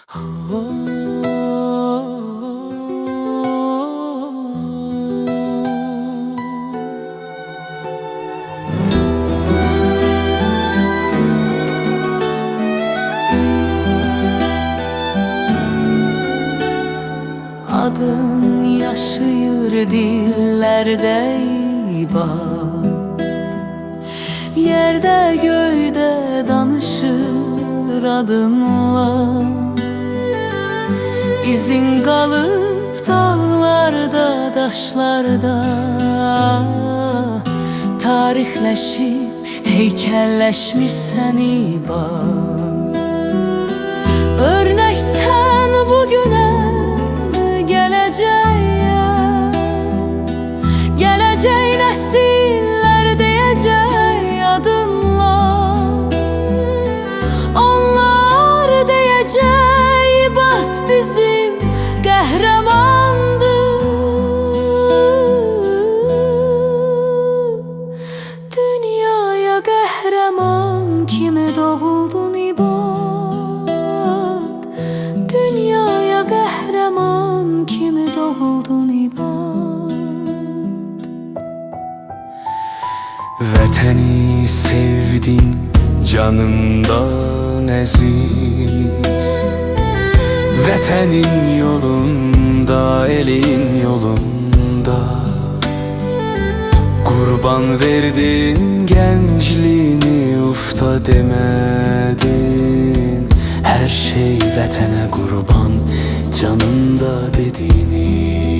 Adın yaşayır dillerde ibad, yerde göyde danışır adınla. İzin kalıp dağlarda, daşlarda, tarihleşip heykelleşmişsen ibad. Örnek sen bugüne, geleceğe nesiller diyecek adınla. Onlar diyecek bat bizim qəhrəmandır. Dünyaya qəhrəman kimi doğuldun ibad. Dünyaya qəhrəman kimi doğuldun ibad. Vətəni sevdim canımdan əziz. Vətənin yolunda, elin yolunda qurban verdin gəncliyini, ufta demədin. Hər şey vətənə qurban, canında dedin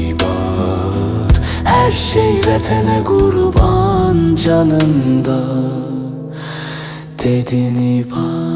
ibad. Hər şey vətənə qurban, canında dedin ibad.